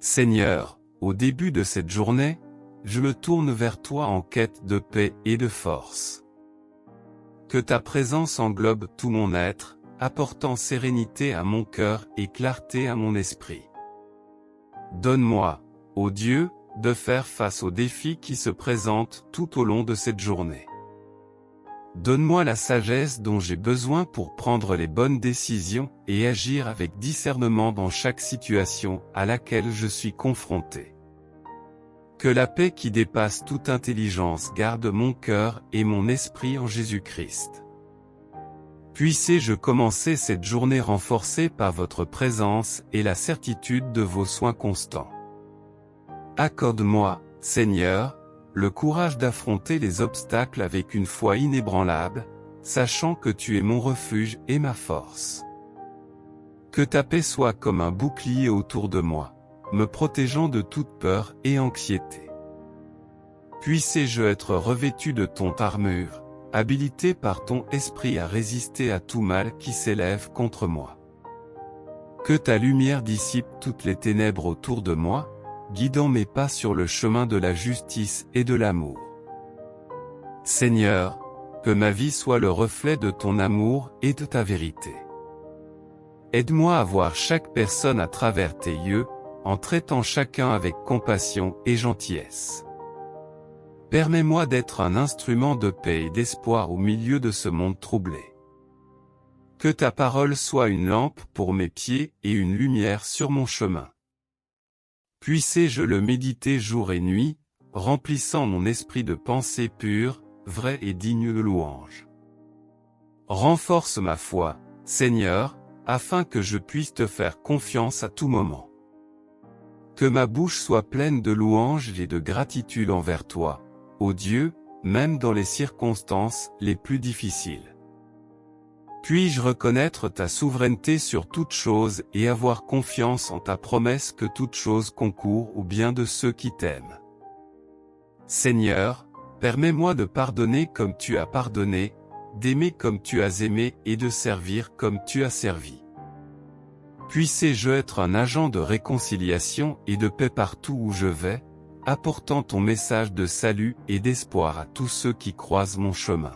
Seigneur, au début de cette journée, je me tourne vers toi en quête de paix et de force. Que ta présence englobe tout mon être, apportant sérénité à mon cœur et clarté à mon esprit. Donne-moi, ô Dieu, de faire face aux défis qui se présentent tout au long de cette journée. Donne-moi la sagesse dont j'ai besoin pour prendre les bonnes décisions et agir avec discernement dans chaque situation à laquelle je suis confronté. Que la paix qui dépasse toute intelligence garde mon cœur et mon esprit en Jésus-Christ. Puisse-je commencer cette journée renforcée par votre présence et la certitude de vos soins constants. Accorde-moi, Seigneur, le courage d'affronter les obstacles avec une foi inébranlable, sachant que tu es mon refuge et ma force. Que ta paix soit comme un bouclier autour de moi, me protégeant de toute peur et anxiété. Puisse-je être revêtu de ton armure, habilité par ton esprit à résister à tout mal qui s'élève contre moi. Que ta lumière dissipe toutes les ténèbres autour de moi, guidant mes pas sur le chemin de la justice et de l'amour. Seigneur, que ma vie soit le reflet de ton amour et de ta vérité. Aide-moi à voir chaque personne à travers tes yeux, en traitant chacun avec compassion et gentillesse. Permets-moi d'être un instrument de paix et d'espoir au milieu de ce monde troublé. Que ta parole soit une lampe pour mes pieds et une lumière sur mon chemin. Puisse-je le méditer jour et nuit, remplissant mon esprit de pensées pures, vraies et dignes de louange. Renforce ma foi, Seigneur, afin que je puisse te faire confiance à tout moment. Que ma bouche soit pleine de louanges et de gratitude envers toi, ô Dieu, même dans les circonstances les plus difficiles. Puis-je reconnaître ta souveraineté sur toute chose et avoir confiance en ta promesse que toute chose concourt au bien de ceux qui t'aiment. Seigneur, permets-moi de pardonner comme tu as pardonné, d'aimer comme tu as aimé et de servir comme tu as servi. Puisse-je être un agent de réconciliation et de paix partout où je vais, apportant ton message de salut et d'espoir à tous ceux qui croisent mon chemin.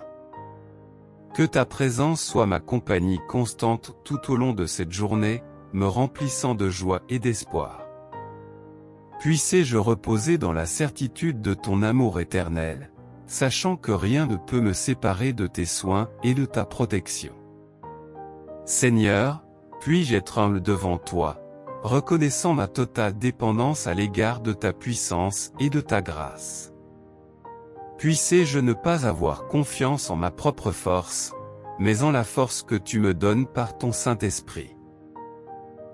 Que ta présence soit ma compagnie constante tout au long de cette journée, me remplissant de joie et d'espoir. Puisse-je reposer dans la certitude de ton amour éternel, sachant que rien ne peut me séparer de tes soins et de ta protection. Seigneur, puis-je être humble devant toi, reconnaissant ma totale dépendance à l'égard de ta puissance et de ta grâce. Puisse-je ne pas avoir confiance en ma propre force, mais en la force que tu me donnes par ton Saint-Esprit.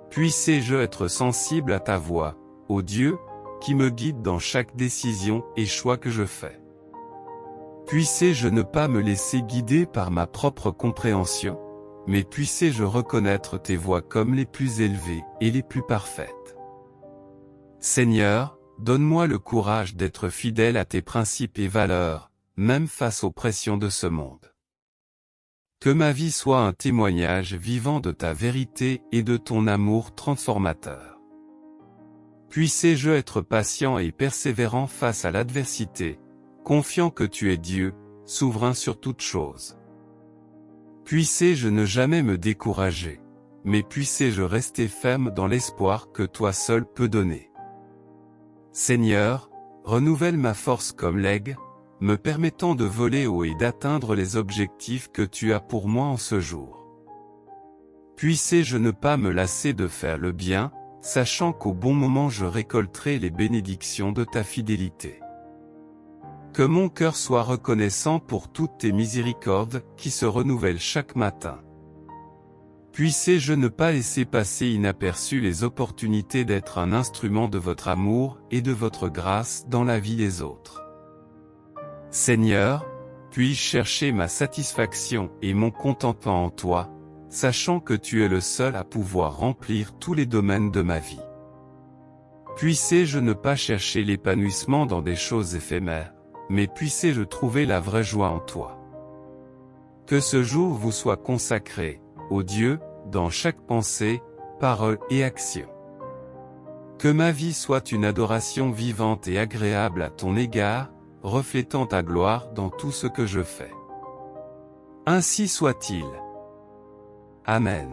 Puisse-je être sensible à ta voix, ô Dieu, qui me guide dans chaque décision et choix que je fais. Puisse-je ne pas me laisser guider par ma propre compréhension, mais puisse-je reconnaître tes voies comme les plus élevées et les plus parfaites. Seigneur, donne-moi le courage d'être fidèle à tes principes et valeurs, même face aux pressions de ce monde. Que ma vie soit un témoignage vivant de ta vérité et de ton amour transformateur. Puisse-je être patient et persévérant face à l'adversité, confiant que tu es Dieu, souverain sur toutes choses. Puisse-je ne jamais me décourager, mais puisse-je rester ferme dans l'espoir que toi seul peux donner. Seigneur, renouvelle ma force comme l'aigle, me permettant de voler haut et d'atteindre les objectifs que tu as pour moi en ce jour. Puisse-je ne pas me lasser de faire le bien, sachant qu'au bon moment je récolterai les bénédictions de ta fidélité. Que mon cœur soit reconnaissant pour toutes tes miséricordes qui se renouvellent chaque matin. Puisse-je ne pas laisser passer inaperçues les opportunités d'être un instrument de votre amour et de votre grâce dans la vie des autres. Seigneur, puis-je chercher ma satisfaction et mon contentement en toi, sachant que tu es le seul à pouvoir remplir tous les domaines de ma vie. Puisse-je ne pas chercher l'épanouissement dans des choses éphémères, mais puisse-je trouver la vraie joie en toi. Que ce jour vous soit consacré, ô Dieu, dans chaque pensée, parole et action. Que ma vie soit une adoration vivante et agréable à ton égard, reflétant ta gloire dans tout ce que je fais. Ainsi soit-il. Amen.